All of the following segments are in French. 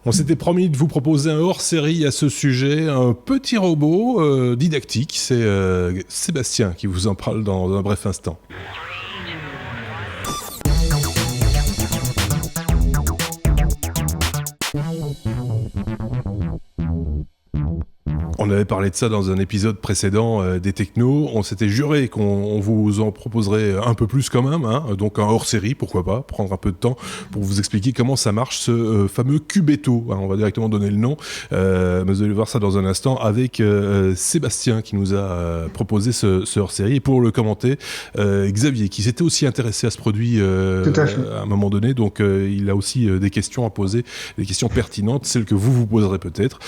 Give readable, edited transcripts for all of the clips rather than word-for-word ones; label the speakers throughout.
Speaker 1: On s'était promis de vous proposer un hors-série à ce sujet, un petit robot didactique. C'est Sébastien qui vous en parle dans un bref instant. On avait parlé de ça dans un épisode précédent des Technos. On s'était juré qu'on vous en proposerait un peu plus quand même, hein. Donc un hors-série, pourquoi pas, prendre un peu de temps pour vous expliquer comment ça marche ce fameux Cubeto. Hein, on va directement donner le nom, mais vous allez voir ça dans un instant avec Sébastien qui nous a proposé ce hors-série. Et pour le commenter, Xavier qui s'était aussi intéressé à ce produit à un moment donné. Donc il a aussi des questions à poser, des questions pertinentes, celles que vous poserez peut-être.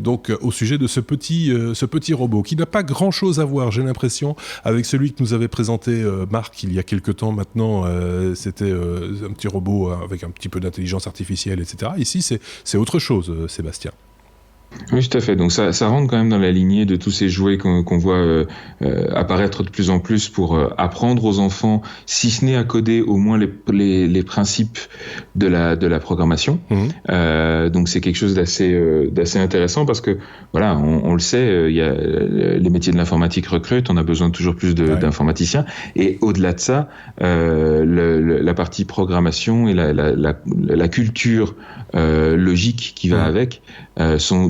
Speaker 1: Donc au sujet de ce petit robot qui n'a pas grand-chose à voir, j'ai l'impression, avec celui que nous avait présenté Marc il y a quelques temps maintenant. C'était un petit robot avec un petit peu d'intelligence artificielle, etc. Ici, c'est autre chose, Sébastien.
Speaker 2: Oui, tout à fait. Donc ça rentre quand même dans la lignée de tous ces jouets qu'on voit apparaître de plus en plus pour apprendre aux enfants, si ce n'est à coder, au moins les principes de la programmation. Donc c'est quelque chose d'assez intéressant parce que voilà, on le sait, il y a les métiers de l'informatique recrutent, on a besoin de toujours plus d'informaticiens, et au-delà de ça, la partie programmation et la culture logique qui va avec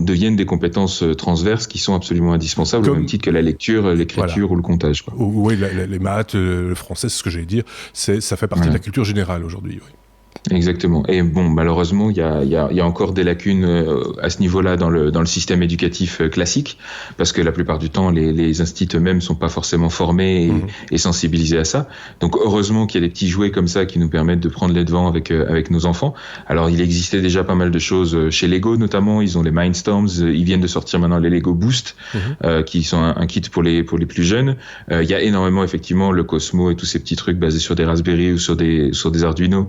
Speaker 2: deviennent des compétences transverses qui sont absolument indispensables, au même titre que la lecture, l'écriture ou le comptage.
Speaker 1: Oui, les maths, le français, c'est ce que j'allais dire, ça fait partie de la culture générale aujourd'hui. Oui.
Speaker 2: Exactement. Et bon, malheureusement, il y a encore des lacunes à ce niveau-là dans le système éducatif classique, parce que la plupart du temps, les instituts eux-mêmes sont pas forcément formés et sensibilisés à ça. Donc, heureusement qu'il y a des petits jouets comme ça qui nous permettent de prendre les devants avec nos enfants. Alors, il existait déjà pas mal de choses chez Lego, notamment. Ils ont les Mindstorms. Ils viennent de sortir maintenant les Lego Boost, qui sont un kit pour les plus jeunes. Il y a énormément, effectivement, le Cosmo et tous ces petits trucs basés sur des Raspberry ou sur des Arduino,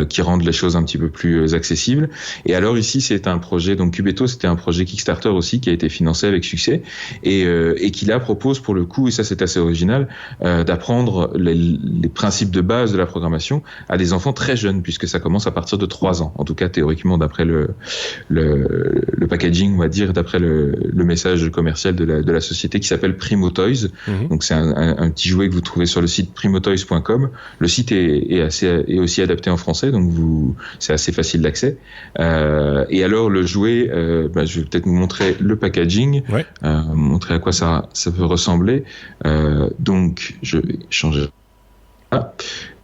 Speaker 2: qui rendent les choses un petit peu plus accessibles. Et alors ici, c'est un projet, donc Cubeto, c'était un projet Kickstarter aussi qui a été financé avec succès et qui là propose pour le coup, et ça c'est assez original, d'apprendre les principes de base de la programmation à des enfants très jeunes, puisque ça commence à partir de 3 ans. En tout cas, théoriquement, d'après le packaging, on va dire, d'après le message commercial de la société qui s'appelle Primo Toys. Donc c'est un petit jouet que vous trouvez sur le site primotoys.com. Le site est aussi adapté en français, donc c'est assez facile d'accès. Et alors le jouet, je vais peut-être vous montrer le packaging, montrer à quoi ça peut ressembler. Donc je vais changer.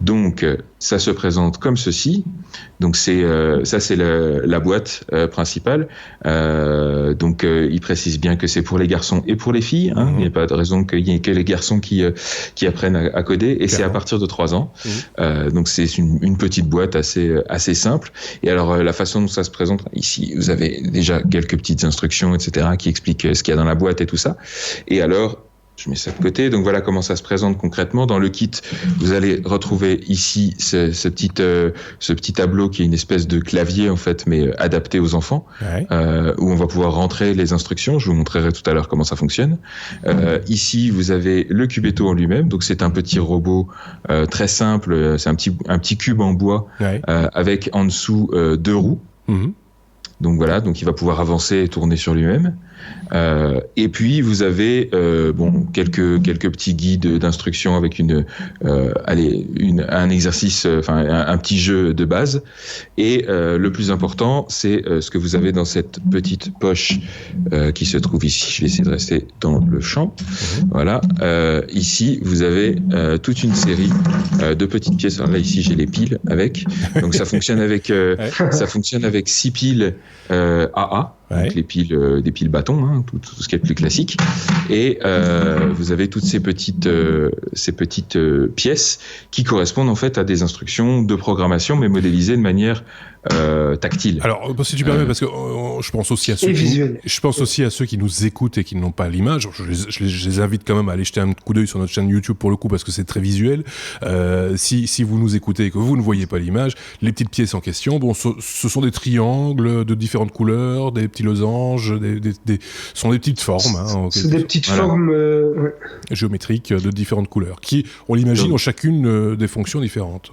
Speaker 2: Donc ça se présente comme ceci. Donc c'est la boîte principale. Donc il précise bien que c'est pour les garçons et pour les filles. Il n'y a pas de raison qu'il y ait que les garçons qui apprennent à coder. Et c'est à partir de 3 ans. Donc c'est une petite boîte assez simple. Et alors la façon dont ça se présente ici, vous avez déjà quelques petites instructions, etc., qui expliquent ce qu'il y a dans la boîte et tout ça. Et alors je mets ça de côté. Donc voilà comment ça se présente concrètement. Dans le kit, vous allez retrouver ici ce petit tableau qui est une espèce de clavier en fait, mais adapté aux enfants, où on va pouvoir rentrer les instructions. Je vous montrerai tout à l'heure comment ça fonctionne. Ici, vous avez le Cubeto en lui-même. Donc c'est un petit robot très simple. C'est un petit cube en bois avec en dessous 2 roues. Donc voilà, donc il va pouvoir avancer et tourner sur lui-même. Et puis vous avez quelques petits guides d'instruction avec un exercice, un petit jeu de base. Et le plus important, c'est ce que vous avez dans cette petite poche qui se trouve ici. Je vais essayer de rester dans le champ. Voilà. Ici, vous avez toute une série de petites pièces. Alors là, ici, j'ai les piles avec. Donc ça fonctionne avec 6 piles AA. Donc les piles, des piles bâtons, tout ce qui est plus classique. Et vous avez toutes ces petites pièces qui correspondent en fait à des instructions de programmation, mais modélisées de manière tactile.
Speaker 1: Alors, si tu permets, parce que je pense aussi à ceux qui nous écoutent et qui n'ont pas l'image. Je les invite quand même à aller jeter un coup d'œil sur notre chaîne YouTube pour le coup, parce que c'est très visuel. Si vous nous écoutez et que vous ne voyez pas l'image, les petites pièces en question, ce sont des triangles de différentes couleurs, des petits losanges, sont des petites formes.
Speaker 3: C'est des petites formes
Speaker 1: géométriques de différentes couleurs, qui, on l'imagine, ont chacune des fonctions différentes.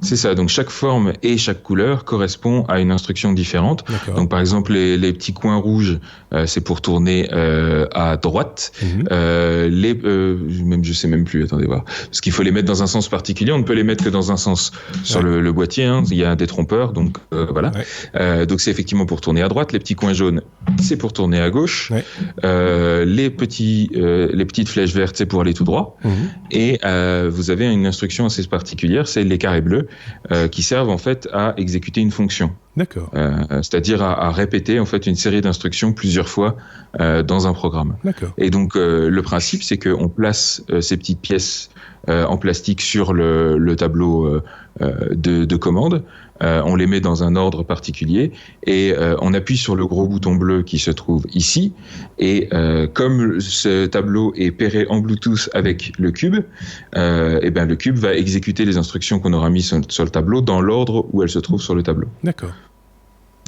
Speaker 2: C'est ça. Donc chaque forme et chaque couleur correspond à une instruction différente.
Speaker 1: D'accord.
Speaker 2: Donc par exemple les petits coins rouges, c'est pour tourner à droite. Même je sais même plus. Attendez voir. Parce qu'il faut les mettre dans un sens particulier. On ne peut les mettre que dans un sens sur le boîtier. Hein. Il y a un détrompeur. Donc voilà. Ouais. Donc c'est effectivement pour tourner à droite. Les petits coins jaunes, c'est pour tourner à gauche. Ouais. Les petites flèches vertes, c'est pour aller tout droit. Et vous avez une instruction assez particulière, c'est les carrés bleus, qui servent en fait à exécuter une fonction.
Speaker 1: D'accord.
Speaker 2: C'est-à-dire à répéter en fait une série d'instructions plusieurs fois dans un programme.
Speaker 1: D'accord.
Speaker 2: Et donc le principe, c'est qu'on place ces petites pièces en plastique sur le tableau de commande. On les met dans un ordre particulier et on appuie sur le gros bouton bleu qui se trouve ici. Et comme ce tableau est pairé en Bluetooth avec le cube, et ben le cube va exécuter les instructions qu'on aura mises sur le tableau dans l'ordre où elles se trouvent sur le tableau.
Speaker 1: D'accord.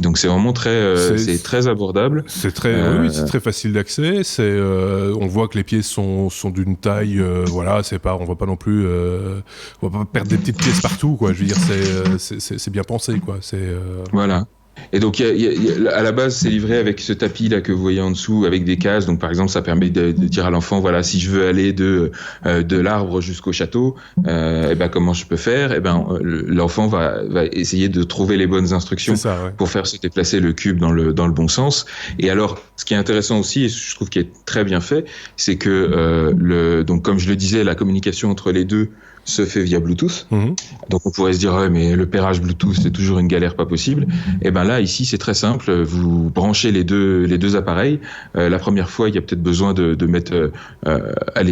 Speaker 2: Donc c'est vraiment c'est très abordable.
Speaker 1: C'est très, oui, c'est très facile d'accès. On voit que les pièces sont d'une taille, voilà, on va pas non plus, on va pas perdre des petites pièces partout, quoi. Je veux dire, c'est bien pensé, quoi.
Speaker 2: Voilà. Et donc, à la base, c'est livré avec ce tapis là que vous voyez en dessous, avec des cases. Donc, par exemple, ça permet de dire à l'enfant, voilà, si je veux aller de l'arbre jusqu'au château, et ben comment je peux faire ? Et ben l'enfant va essayer de trouver les bonnes instructions pour faire se déplacer le cube dans le bon sens. Et alors, ce qui est intéressant aussi, et je trouve qu'il est très bien fait, c'est que donc comme je le disais, la communication entre les deux se fait via Bluetooth. Donc on pourrait se dire mais le pairage Bluetooth c'est toujours une galère pas possible. Et ben là ici c'est très simple, vous branchez les deux appareils. La première fois il y a peut-être besoin de mettre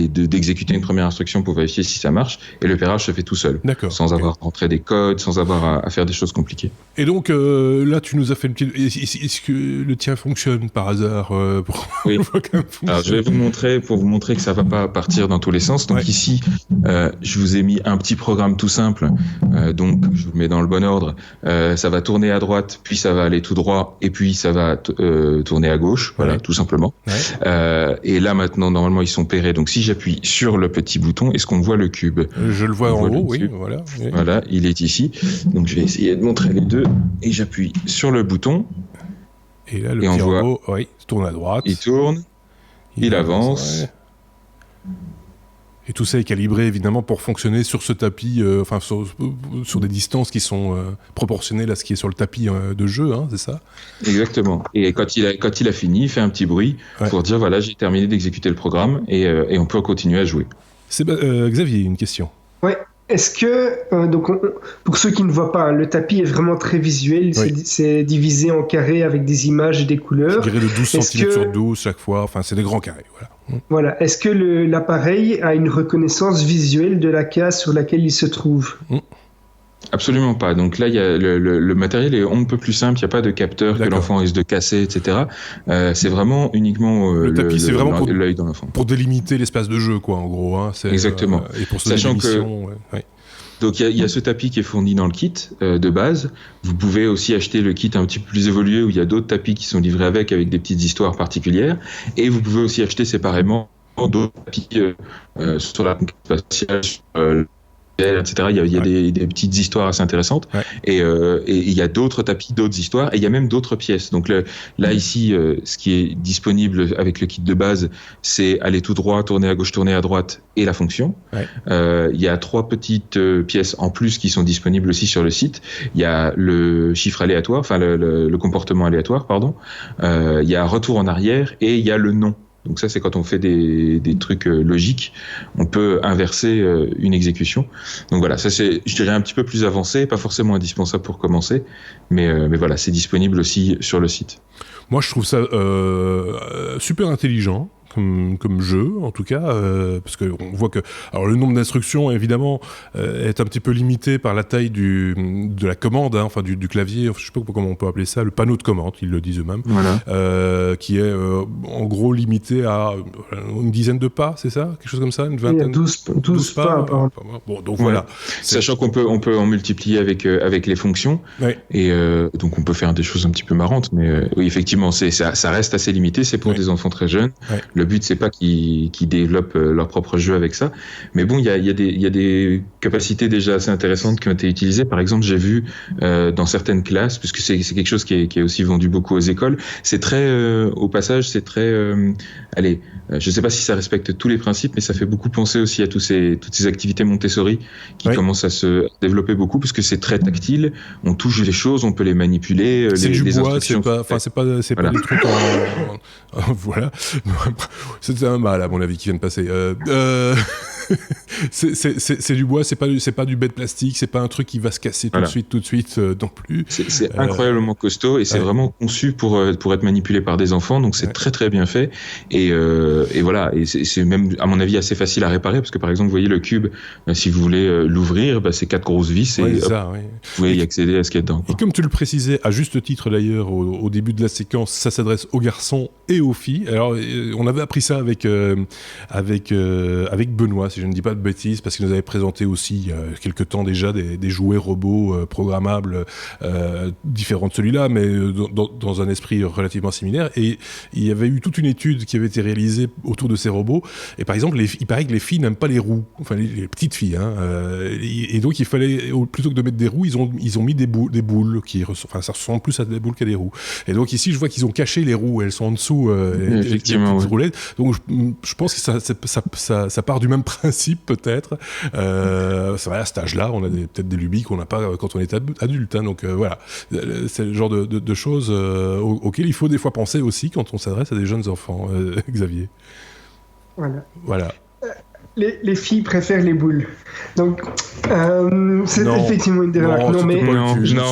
Speaker 2: d'exécuter une première instruction pour vérifier si ça marche et le pairage se fait tout seul.
Speaker 1: D'accord.
Speaker 2: Sans avoir à rentrer des codes, sans avoir à faire des choses compliquées.
Speaker 1: Et donc là tu nous as fait est-ce que le tien fonctionne par hasard
Speaker 2: Oui. Alors je vais vous montrer pour vous montrer que ça va pas partir dans tous les sens. Donc ici je vous ai mis un petit programme tout simple, donc je vous le mets dans le bon ordre. Ça va tourner à droite, puis ça va aller tout droit, et puis ça va tourner à gauche, voilà, tout simplement. Et là maintenant, normalement, ils sont pairés. Donc si j'appuie sur le petit bouton, est-ce qu'on voit le cube ?
Speaker 1: Je le vois en haut, oui, voilà.
Speaker 2: Voilà, il est ici. Donc je vais essayer de montrer les deux, et j'appuie sur le bouton.
Speaker 1: Et là, le petit robot, il tourne à droite.
Speaker 2: Il tourne, il avance.
Speaker 1: Et tout ça est calibré évidemment pour fonctionner sur ce tapis, sur des distances qui sont proportionnelles à ce qui est sur le tapis de jeu, hein, c'est ça ?
Speaker 2: Exactement. Et quand il a fini, il fait un petit bruit pour dire voilà, j'ai terminé d'exécuter le programme et on peut continuer à jouer.
Speaker 1: Xavier, une question.
Speaker 3: Ouais. Est-ce que, donc pour ceux qui ne voient pas, le tapis est vraiment très visuel, c'est divisé en carrés avec des images et des couleurs.
Speaker 1: Je dirais de 12 cm sur 12 chaque fois, enfin c'est des grands carrés, voilà.
Speaker 3: Voilà. Est-ce que l'appareil a une reconnaissance visuelle de la case sur laquelle il se trouve ?
Speaker 2: Absolument pas. Donc là, il y a le matériel est un peu plus simple. Il n'y a pas de capteur que l'enfant risque de casser, etc. C'est vraiment uniquement
Speaker 1: le tapis, c'est vraiment pour
Speaker 2: l'œil de l'enfant.
Speaker 1: Pour délimiter l'espace de jeu, quoi, en gros. Hein,
Speaker 2: exactement.
Speaker 1: Et pour sachant que
Speaker 2: donc il y a ce tapis qui est fourni dans le kit de base. Vous pouvez aussi acheter le kit un petit peu plus évolué où il y a d'autres tapis qui sont livrés avec des petites histoires particulières. Et vous pouvez aussi acheter séparément d'autres tapis sur la conquête spatiale, etc. Il y a des petites histoires assez intéressantes et il y a d'autres tapis, d'autres histoires et il y a même d'autres pièces. Donc là ici, ce qui est disponible avec le kit de base, c'est aller tout droit, tourner à gauche, tourner à droite et la fonction. Il y a 3 petites pièces en plus qui sont disponibles aussi sur le site. Il y a le chiffre aléatoire, enfin le comportement aléatoire, pardon. Il y a retour en arrière et il y a le nom. Donc ça, c'est quand on fait des trucs logiques, on peut inverser une exécution. Donc voilà, ça c'est, je dirais, un petit peu plus avancé, pas forcément indispensable pour commencer, mais voilà, c'est disponible aussi sur le site.
Speaker 1: Moi, je trouve ça super intelligent. Comme jeu, en tout cas, parce qu'on voit que alors le nombre d'instructions, évidemment, est un petit peu limité par la taille de la commande, hein, enfin du clavier, je sais pas comment on peut appeler ça, le panneau de commande, ils le disent eux-mêmes, qui est en gros limité à une dizaine de pas, c'est ça ? Quelque chose comme ça ? Une vingtaine ?
Speaker 3: Il y a 12 pas.
Speaker 1: Bon, donc voilà.
Speaker 2: Sachant qu'on peut en multiplier avec les fonctions, et donc on peut faire des choses un petit peu marrantes, mais oui, effectivement, ça reste assez limité, c'est pour des enfants très jeunes. Le but, c'est pas qu'ils développent leur propre jeu avec ça. Mais bon, il y a des capacités déjà assez intéressantes qui ont été utilisées. Par exemple, j'ai vu dans certaines classes, puisque c'est quelque chose qui est aussi vendu beaucoup aux écoles, c'est très, au passage, c'est très, je sais pas si ça respecte tous les principes, mais ça fait beaucoup penser aussi à toutes ces activités Montessori qui commencent à se développer beaucoup, puisque c'est très tactile. On touche les choses, on peut les manipuler.
Speaker 1: C'est du bois, c'est
Speaker 2: voilà.
Speaker 1: pas des trucs voilà. C'était un mal, à mon avis, qui vient de passer. C'est du bois, c'est pas du bête plastique, c'est pas un truc qui va se casser tout de suite non plus.
Speaker 2: C'est incroyablement costaud et c'est vraiment conçu pour être manipulé par des enfants, donc c'est très très bien fait. Et voilà, et c'est même à mon avis assez facile à réparer, parce que par exemple, vous voyez le cube, si vous voulez l'ouvrir, c'est 4 grosses vis et vous pouvez y accéder à ce qu'il y a dedans.
Speaker 1: Et comme tu le précisais, à juste titre d'ailleurs, au début de la séquence, ça s'adresse aux garçons et aux filles. Alors, on avait appris ça avec Benoît, si je ne dis pas de bêtises, parce qu'il nous avait présenté aussi il y a quelques temps déjà des jouets robots programmables différents de celui-là, mais dans un esprit relativement similaire. Et il y avait eu toute une étude qui avait été réalisée autour de ces robots. Et par exemple, il paraît que les filles n'aiment pas les roues, enfin les petites filles. Et donc il fallait, plutôt que de mettre des roues, ils ont mis des boules ça ressemble plus à des boules qu'à des roues. Et donc ici, je vois qu'ils ont caché les roues, elles sont en dessous,
Speaker 2: effectivement,
Speaker 1: les petites roulettes. Donc je pense que ça part du même principe peut-être. C'est vrai, à cet âge-là, on a peut-être des lubies qu'on n'a pas quand on est adulte. Donc voilà, c'est le genre de choses auxquelles il faut des fois penser aussi quand on s'adresse à des jeunes enfants. Xavier. Voilà.
Speaker 3: Les filles préfèrent les boules. Donc, c'est effectivement une des remarques.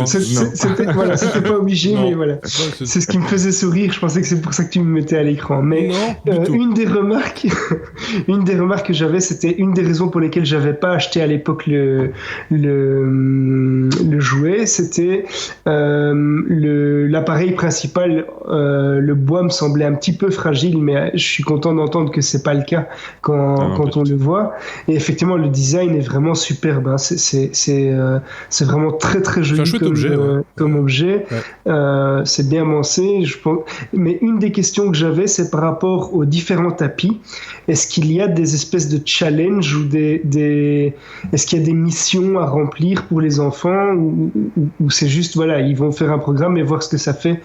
Speaker 3: C'était pas obligé, mais voilà. C'est ce qui me faisait sourire. Je pensais que c'est pour ça que tu me mettais à l'écran. Mais une des remarques que j'avais, c'était une des raisons pour lesquelles j'avais pas acheté à l'époque le jouet, c'était l'appareil principal. Le bois me semblait un petit peu fragile, mais je suis content d'entendre que c'est pas le cas quand on le voit. Et effectivement, le design est vraiment superbe. C'est vraiment très très joli comme objet. Ouais. C'est bien pensé. Mais une des questions que j'avais, c'est par rapport aux différents tapis. Est-ce qu'il y a des espèces de challenge ou est-ce qu'il y a des missions à remplir pour les enfants ou c'est juste ils vont faire un programme et voir ce que ça fait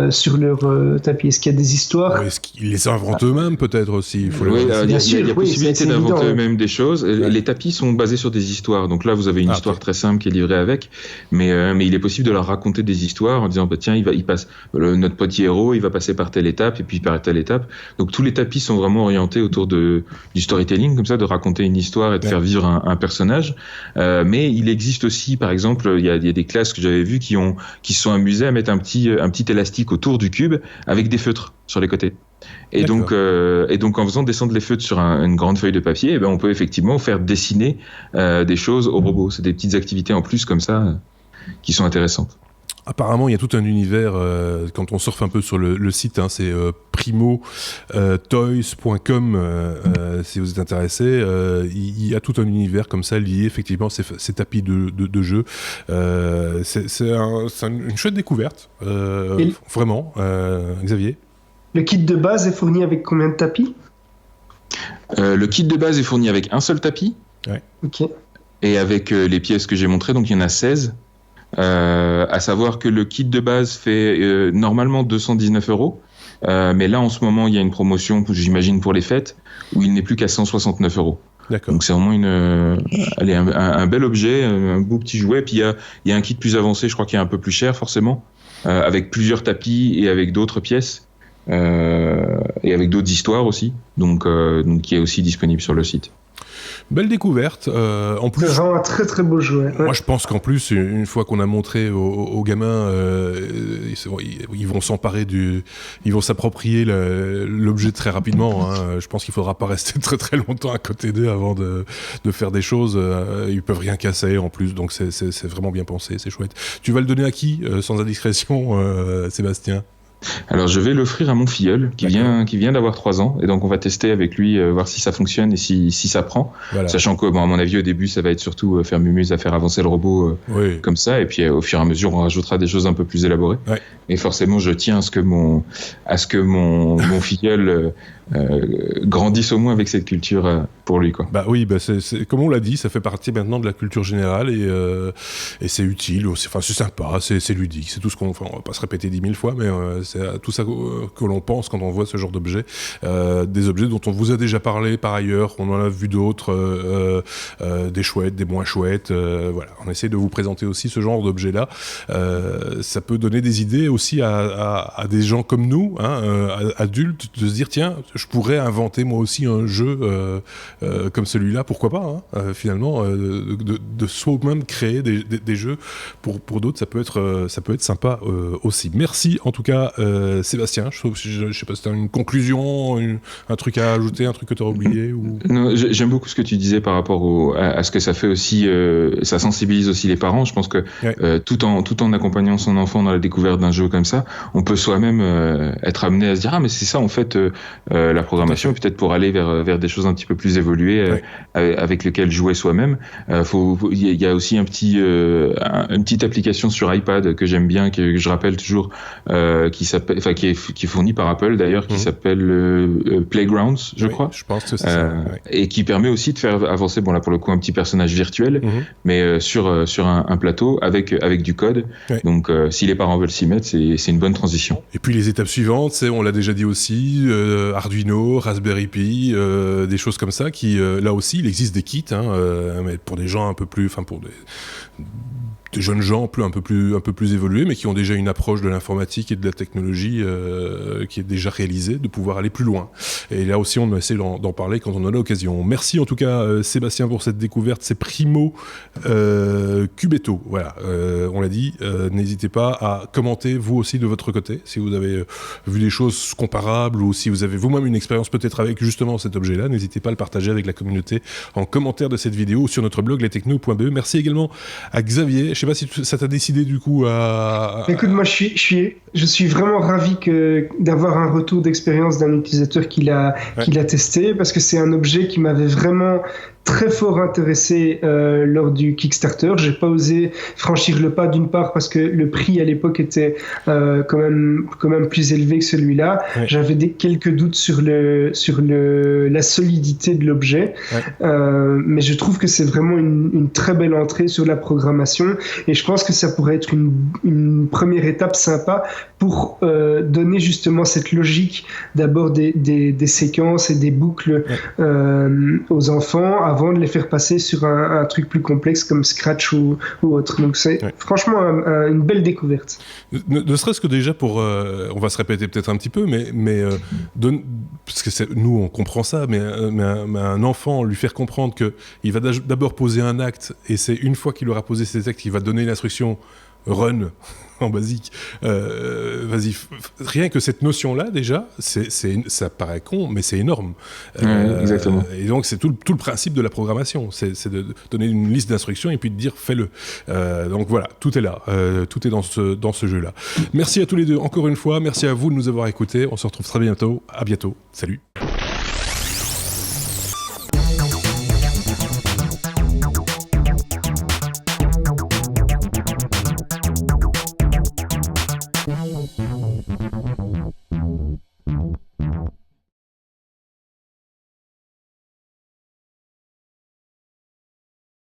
Speaker 3: sur leur tapis? Est-ce qu'il y a des histoires?
Speaker 1: Est-ce qu'ils les inventent eux-mêmes peut-être aussi?
Speaker 2: Il y a possibilité d'inventer eux-mêmes des choses. Les tapis sont basés sur des histoires. Donc là, vous avez une histoire très simple qui est livrée avec, mais il est possible de leur raconter des histoires en disant tiens, il passe notre petit héros, il va passer par telle étape et puis par telle étape. Donc tous les tapis sont vraiment orientés autour du storytelling, comme ça, de raconter une histoire et de faire vivre un personnage. Mais il existe aussi, par exemple, il y a des classes que j'avais vues qui se sont amusées à mettre un petit élastique autour du cube avec des feutres sur les côtés. Et donc en faisant descendre les feutres sur une grande feuille de papier, on peut effectivement faire dessiner des choses au robot. C'est des petites activités en plus comme ça qui sont intéressantes.
Speaker 1: Apparemment, il y a tout un univers, quand on surfe un peu sur le site, c'est primotoys.com, si vous êtes intéressé. Il y a tout un univers comme ça lié, effectivement, ces tapis de jeu. C'est une chouette découverte, vraiment. Xavier?
Speaker 3: Le kit de base est fourni avec combien de tapis?
Speaker 2: Le kit de base est fourni avec un seul tapis.
Speaker 1: Ouais.
Speaker 3: Ok.
Speaker 2: Et avec les pièces que j'ai montrées, donc il y en a 16. À savoir que le kit de base fait normalement 219 €. Mais là, en ce moment, il y a une promotion, j'imagine, pour les fêtes, où il n'est plus qu'à 169 €.
Speaker 1: D'accord.
Speaker 2: Donc c'est vraiment un bel objet, un beau petit jouet. Puis il y a un kit plus avancé, je crois qu'il est un peu plus cher, forcément, avec plusieurs tapis et avec d'autres pièces. Et avec d'autres histoires aussi, donc qui est aussi disponible sur le site.
Speaker 1: Belle découverte. En plus,
Speaker 3: c'est vraiment un très très beau jouet.
Speaker 1: Moi, je pense qu'en plus, une fois qu'on a montré aux gamins, ils vont s'emparer ils vont s'approprier l'objet très rapidement. Je pense qu'il faudra pas rester très très longtemps à côté d'eux avant de faire des choses. Ils peuvent rien casser en plus, donc c'est vraiment bien pensé, c'est chouette. Tu vas le donner à qui, sans indiscrétion, Sébastien?
Speaker 2: Alors je vais l'offrir à mon filleul qui vient d'avoir 3 ans, et donc on va tester avec lui, voir si ça fonctionne et si ça prend. Voilà. Sachant que à mon avis au début ça va être surtout faire mumuse à faire avancer le robot comme ça, et puis au fur et à mesure on rajoutera des choses un peu plus élaborées. Ouais. Et forcément je tiens à ce que mon filleul grandisse au moins avec cette culture pour lui, quoi.
Speaker 1: Bah oui, c'est comme on l'a dit, ça fait partie maintenant de la culture générale et c'est utile, c'est sympa, c'est ludique, c'est tout ce qu'on, on va pas se répéter 10 000 fois, mais c'est tout ça que l'on pense quand on voit ce genre d'objets, des objets dont on vous a déjà parlé par ailleurs, on en a vu d'autres, des chouettes, des moins chouettes, voilà, on essaie de vous présenter aussi ce genre d'objets-là. Ça peut donner des idées aussi à des gens comme nous, adultes, de se dire tiens, je pourrais inventer moi aussi un jeu comme celui-là, pourquoi pas, finalement, de soi-même créer des jeux pour d'autres, ça peut être sympa aussi. Merci en tout cas Sébastien, je sais pas si tu as une conclusion, un truc à ajouter, un truc que tu aurais oublié ou...
Speaker 2: Non, j'aime beaucoup ce que tu disais par rapport à ce que ça fait aussi, ça sensibilise aussi les parents. Je pense que tout en accompagnant son enfant dans la découverte d'un jeu comme ça, on peut soi-même être amené à se dire mais c'est ça en fait la programmation, peut-être pour aller vers des choses un petit peu plus évoluées avec lesquelles jouer soi-même. Il y a aussi une petite application sur iPad que j'aime bien, que je rappelle toujours, qui est fournie par Apple d'ailleurs, qui s'appelle Playgrounds, je crois.
Speaker 1: Je pense que c'est ça.
Speaker 2: Et qui permet aussi de faire avancer, bon là pour le coup un petit personnage virtuel, mais sur un plateau avec du code. Donc si les parents veulent s'y mettre, c'est une bonne transition.
Speaker 1: Et puis les étapes suivantes, on l'a déjà dit aussi, Arduino, Raspberry Pi, des choses comme ça qui là aussi il existe des kits, mais pour des gens un peu plus, pour des jeunes gens un peu plus évolués, mais qui ont déjà une approche de l'informatique et de la technologie qui est déjà réalisée, de pouvoir aller plus loin. Et là aussi, on essaie d'en parler quand on en a l'occasion. Merci en tout cas, Sébastien, pour cette découverte. C'est Primo Cubetto. Voilà, on l'a dit. N'hésitez pas à commenter, vous aussi, de votre côté, si vous avez vu des choses comparables ou si vous avez vous-même une expérience peut-être avec justement cet objet-là. N'hésitez pas à le partager avec la communauté en commentaire de cette vidéo ou sur notre blog lestechno.be. Merci également à Xavier. Je sais pas si ça t'a décidé du coup à...
Speaker 3: Écoute, moi je suis vraiment ravi d'avoir un retour d'expérience d'un utilisateur qui l'a testé, parce que c'est un objet qui m'avait vraiment très fort intéressé lors du Kickstarter. J'ai pas osé franchir le pas, d'une part parce que le prix à l'époque était quand même plus élevé que celui-là. J'avais quelques doutes sur la solidité de l'objet, mais je trouve que c'est vraiment une très belle entrée sur la programmation, et je pense que ça pourrait être une première étape sympa pour donner justement cette logique d'abord des séquences et des boucles aux enfants avant de les faire passer sur un truc plus complexe comme Scratch ou autre. Donc c'est franchement une belle découverte.
Speaker 1: Ne serait-ce que déjà pour... on va se répéter peut-être un petit peu, mais parce que nous on comprend ça, mais un enfant, lui faire comprendre qu'il va d'abord poser un acte, et c'est une fois qu'il aura posé cet acte qu'il va donner l'instruction run en basique. Vas-y, rien que cette notion-là déjà, ça paraît con, mais c'est énorme.
Speaker 2: Exactement.
Speaker 1: Et donc c'est tout le principe de la programmation, c'est de donner une liste d'instructions et puis de dire fais-le. Donc voilà, tout est là, tout est dans ce jeu-là. Merci à tous les deux encore une fois, merci à vous de nous avoir écoutés. On se retrouve très bientôt. À bientôt. Salut.